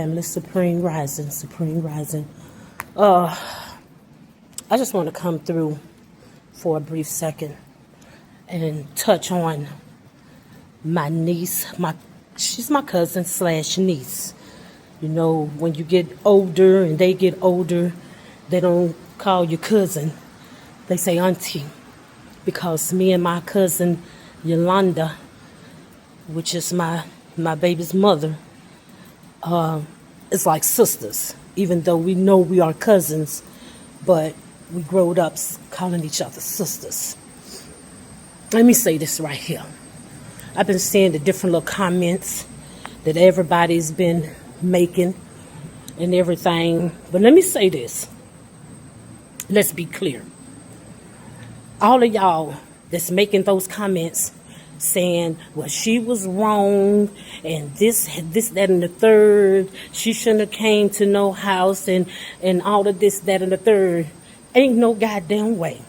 Family, Supreme Rising, Supreme Rising. I just want to come through for a brief second and touch on my niece. She's my cousin slash niece. You know, when you get older and they get older, they don't call you cousin. They say auntie. Because me and my cousin Yolanda, which is my baby's mother, it's like sisters, even though we know we are cousins, but we growed up calling each other sisters. Let me say this right here. I've been seeing the different little comments that everybody's been making and everything, but let me say this. Let's be clear. All of y'all that's making those comments saying, well, she was wrong and this, that, and the third. She shouldn't have came to no house and all of this, that, and the third. Ain't no goddamn way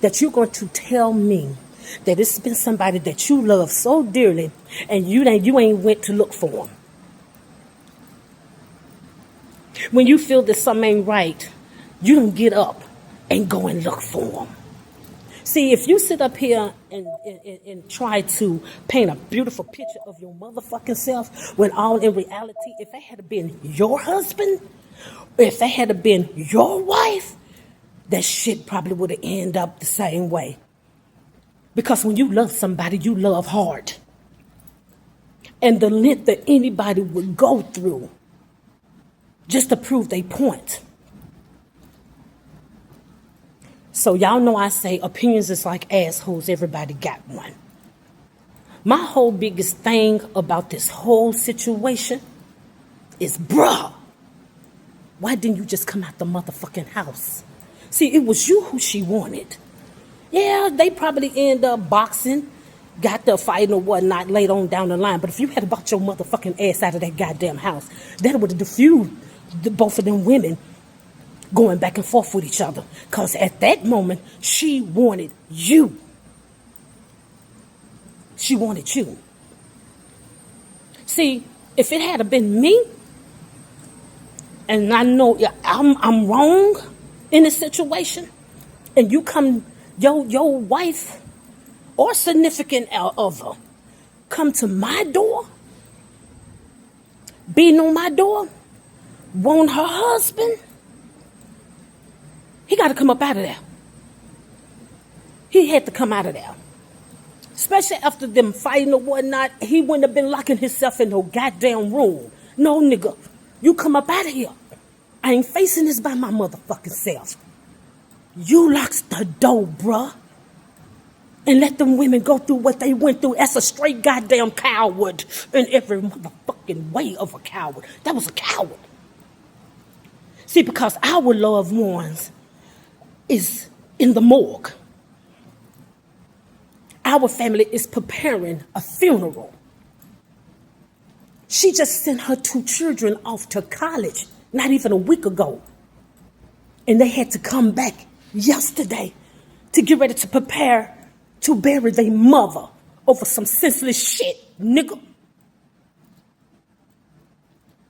that you're going to tell me that it's been somebody that you love so dearly and you ain't went to look for them. When you feel that something ain't right, you don't get up and go and look for them. See, if you sit up here and try to paint a beautiful picture of your motherfucking self, when all in reality, if that had been your husband, if that had been your wife, that shit probably would have ended up the same way. Because when you love somebody, you love hard. And the length that anybody would go through just to prove their point. So y'all know I say opinions is like assholes. Everybody got one. My whole biggest thing about this whole situation is, bruh, why didn't you just come out the motherfucking house? See, it was you who she wanted. Yeah, they probably end up boxing, got the fighting or whatnot later on down the line. But if you had brought your motherfucking ass out of that goddamn house, that would have diffused both of them women going back and forth with each other. Because at that moment, she wanted you. She wanted you. See, if it had been me, and I know I'm wrong in this situation, and you come, your wife or significant other come to my door, beating on my door, want her husband, he got to come up out of there. He had to come out of there. Especially after them fighting or whatnot, he wouldn't have been locking himself in no goddamn room. No, nigga, you come up out of here. I ain't facing this by my motherfucking self. You locked the door, bruh. And let them women go through what they went through. That's a straight goddamn coward in every motherfucking way of a coward. That was a coward. See, because our loved ones is in the morgue. Our family is preparing a funeral. She just sent her 2 children off to college not even a week ago. And they had to come back yesterday to get ready to prepare to bury their mother over some senseless shit, nigga.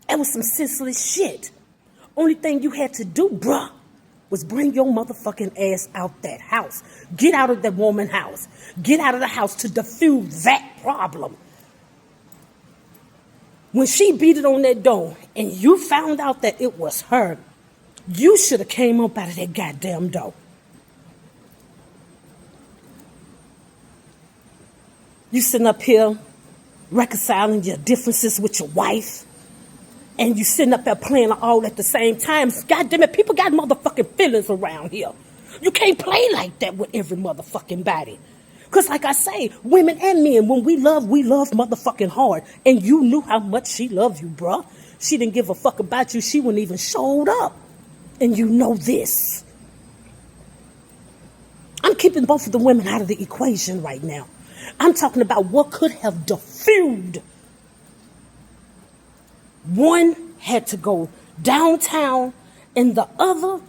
That was some senseless shit. Only thing you had to do, bruh, was bring your motherfucking ass out that house. Get out of that woman's house. Get out of the house to defuse that problem. When she beat it on that door and you found out that it was her, you should have came up out of that goddamn door. You sitting up here reconciling your differences with your wife. And you sitting up there playing all at the same time. God damn it, people got motherfucking feelings around here. You can't play like that with every motherfucking body. Because like I say, women and men, when we love motherfucking hard. And you knew how much she loved you, bruh. She didn't give a fuck about you. She wouldn't even showed up. And you know this. I'm keeping both of the women out of the equation right now. I'm talking about what could have diffused. One had to go downtown and the other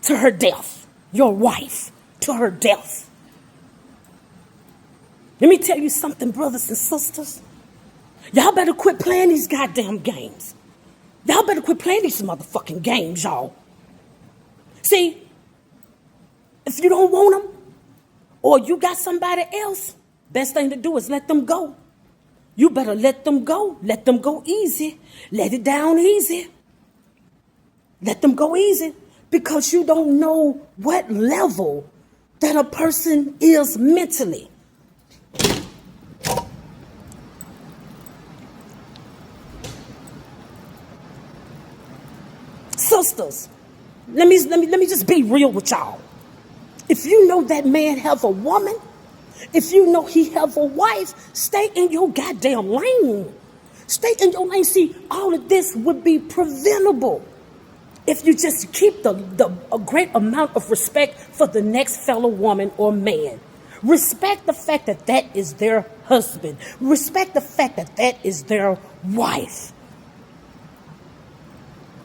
to her death. Your wife to her death. Let me tell you something, brothers and sisters. Y'all better quit playing these goddamn games. Y'all better quit playing these motherfucking games, y'all. See, if you don't want them or you got somebody else, best thing to do is let them go. You better let them go. Let them go easy. Let it down easy. Let them go easy because you don't know what level that a person is mentally. Sisters, let me just be real with y'all. If you know that man have a woman, if you know he have a wife, stay in your goddamn lane. Stay in your lane. See, all of this would be preventable if you just keep a great amount of respect for the next fellow woman or man. Respect the fact that that is their husband. Respect the fact that that is their wife.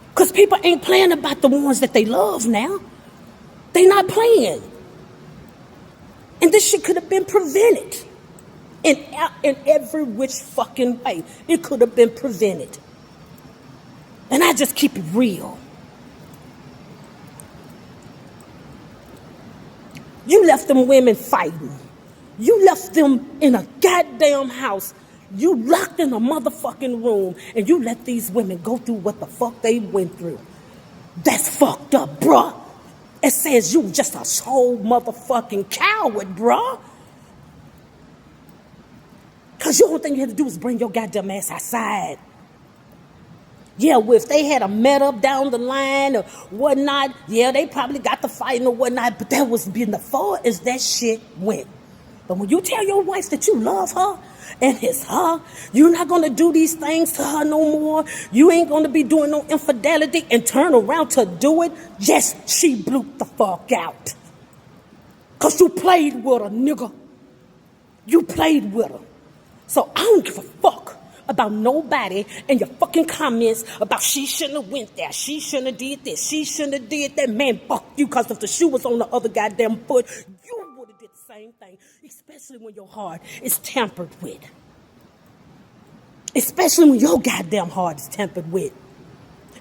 Because people ain't playing about the ones that they love now. They not playing. And this shit could have been prevented. In every which fucking way. It could have been prevented. And I just keep it real. You left them women fighting. You left them in a goddamn house. You locked in a motherfucking room and you let these women go through what the fuck they went through. That's fucked up, bruh. It says you just a whole motherfucking coward, bruh. Because the only thing you had to do was bring your goddamn ass outside. Yeah, well, if they had a met up down the line or whatnot, yeah, they probably got the fighting or whatnot, but that was been the far as that shit went. But when you tell your wife that you love her and it's her, you're not going to do these things to her no more. You ain't going to be doing no infidelity and turn around to do it. Yes, she blew the fuck out. Because you played with her, nigga. You played with her. So I don't give a fuck about nobody and your fucking comments about she shouldn't have went there, she shouldn't have did this, she shouldn't have did that. Man, fuck you, because if the shoe was on the other goddamn foot, you would have did the same thing, especially when your heart is tampered with. Especially when your goddamn heart is tampered with.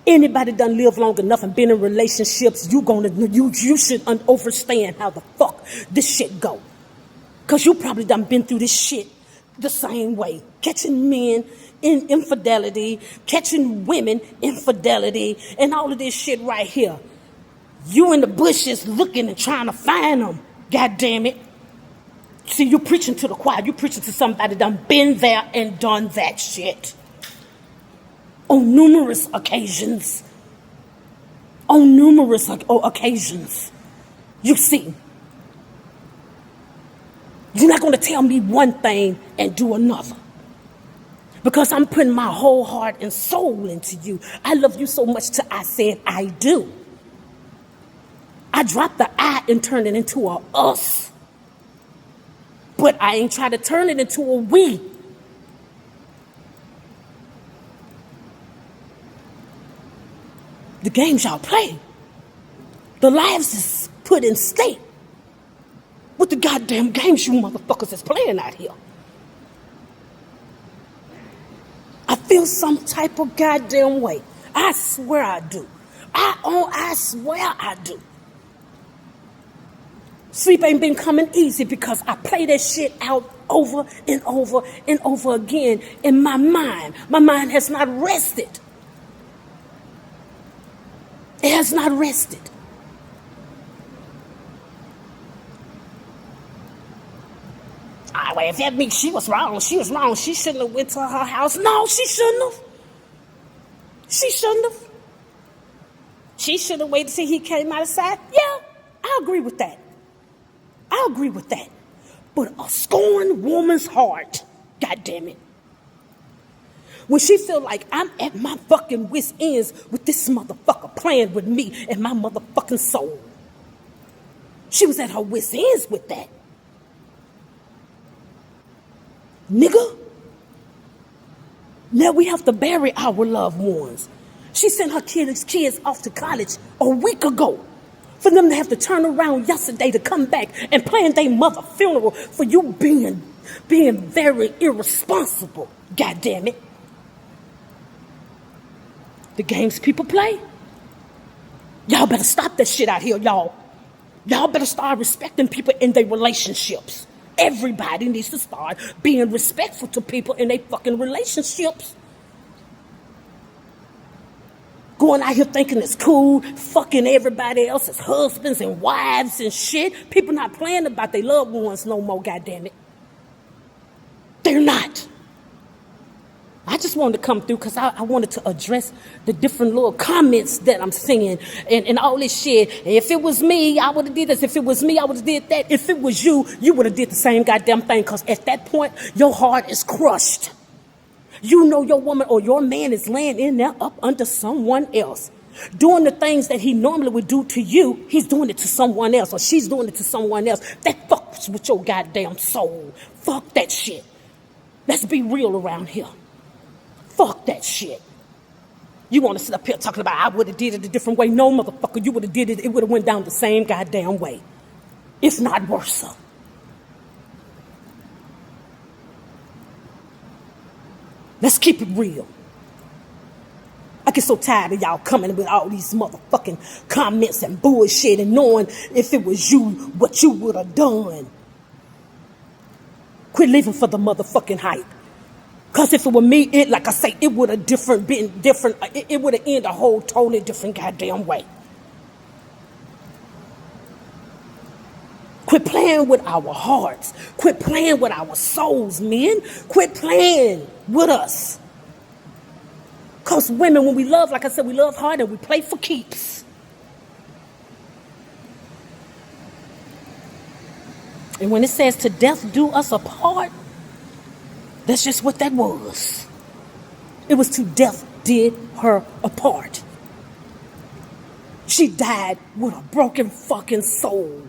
Anybody done lived long enough and been in relationships, you should understand how the fuck this shit go. Because you probably done been through this shit the same way. Catching men in infidelity, catching women infidelity, and all of this shit right here. You in the bushes looking and trying to find them. God damn it. See, you preaching to the choir. You preaching to somebody done been there and done that shit. On numerous occasions. On numerous occasions. You see. You're not going to tell me one thing and do another. Because I'm putting my whole heart and soul into you. I love you so much till I said I do. I dropped the I and turned it into a us. But I ain't trying to turn it into a we. The games y'all play. The lives is put in stake. With the goddamn games you motherfuckers is playing out here. I feel some type of goddamn way. I swear I do. I swear I do. Sleep ain't been coming easy because I play that shit out over and over and over again in my mind. My mind has not rested. It has not rested. Well, if that means she was wrong, she was wrong. She shouldn't have went to her house. No, she shouldn't have. She shouldn't have. She should have waited till he came outside. Yeah, I agree with that. I agree with that. But a scorned woman's heart, God damn it. When she feel like I'm at my fucking wit's ends with this motherfucker playing with me and my motherfucking soul. She was at her wit's ends with that. Nigga, now we have to bury our loved ones. She sent her kids off to college a week ago for them to have to turn around yesterday to come back and plan their mother funeral for you being very irresponsible. God damn it. The games people play. Y'all better stop that shit out here, y'all. Y'all better start respecting people in their relationships. Everybody needs to start being respectful to people in their fucking relationships. Going out here thinking it's cool, fucking everybody else's husbands and wives and shit. People not playing about their loved ones no more, goddammit. They're not. I just wanted to come through because I wanted to address the different little comments that I'm seeing and all this shit. If it was me, I would have did this. If it was me, I would have did that. If it was you, you would have did the same goddamn thing because at that point, your heart is crushed. You know your woman or your man is laying in there up under someone else. Doing the things that he normally would do to you, he's doing it to someone else or she's doing it to someone else. That fucks with your goddamn soul. Fuck that shit. Let's be real around here. Fuck that shit. You want to sit up here talking about I would have did it a different way. No, motherfucker, you would have did it. It would have went down the same goddamn way. If not worse. Let's keep it real. I get so tired of y'all coming with all these motherfucking comments and bullshit and knowing if it was you, what you would have done. Quit living for the motherfucking hype. Because if it were me, like I say, it would have been different. It would have ended a whole totally different goddamn way. Quit playing with our hearts. Quit playing with our souls, men. Quit playing with us. Because women, when we love, like I said, we love hard and we play for keeps. And when it says to death do us apart, that's just what that was. It was to death did her apart. She died with a broken fucking soul.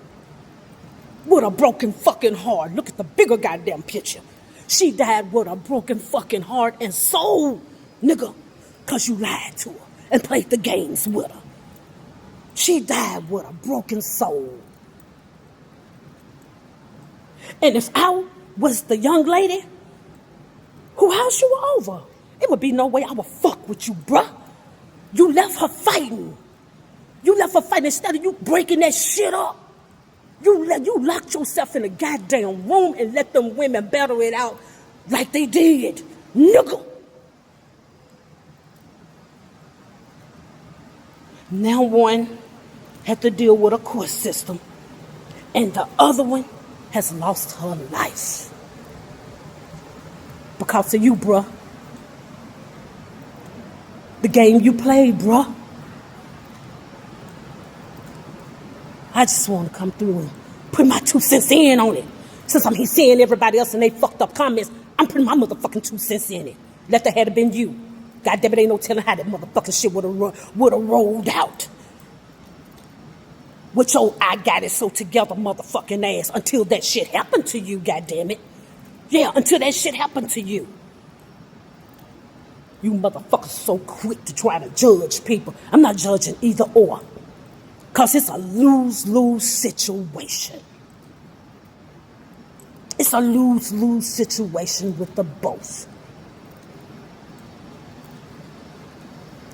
With a broken fucking heart. Look at the bigger goddamn picture. She died with a broken fucking heart and soul, nigga. Because you lied to her and played the games with her. She died with a broken soul. And if I was the young lady who house you were over, it would be no way I would fuck with you, bruh. You left her fighting. You left her fighting instead of you breaking that shit up. You locked yourself in a goddamn room and let them women battle it out like they did. Nigga. Now one had to deal with a court system and the other one has lost her life. Because of you, bruh. The game you played, bruh. I just want to come through and put my 2 cents in on it. Since I'm here seeing everybody else and they fucked up comments, I'm putting my motherfucking 2 cents in it. Let that had been you. God damn it, ain't no telling how that motherfucking shit would have rolled out. With your I got it so together motherfucking ass until that shit happened to you, god damn it. Yeah, until that shit happened to you. You motherfuckers so quick to try to judge people. I'm not judging either or. Because it's a lose-lose situation. It's a lose-lose situation with the both.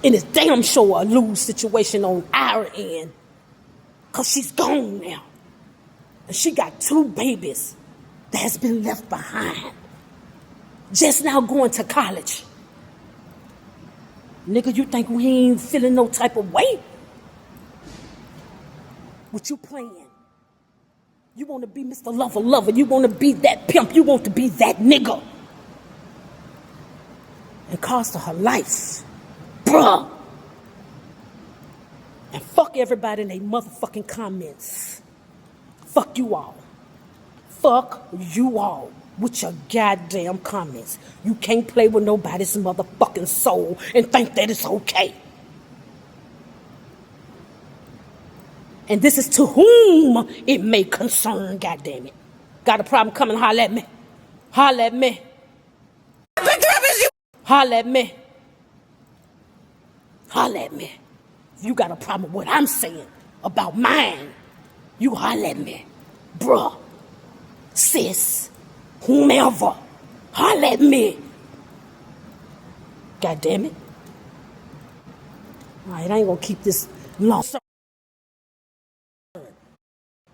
And it's damn sure a lose situation on our end. Because she's gone now. And she got 2 babies that has been left behind. Just now going to college. Nigga, you think we ain't feeling no type of way? What you playing? You want to be Mr. Lover. You want to be that pimp. You want to be that nigga. And cost her life. Bruh. And fuck everybody in their motherfucking comments. Fuck you all. Fuck you all with your goddamn comments. You can't play with nobody's motherfucking soul and think that it's okay. And this is to whom it may concern, goddammit. Got a problem, come and holler at me. Holler at me. Holler at me. Holler at me. If you got a problem with what I'm saying about mine, you holler at me. Bruh, sis, whomever, holler at me. God damn it. All right, I ain't gonna keep this long.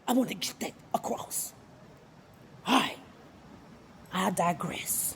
I want to get that across. All right, I digress.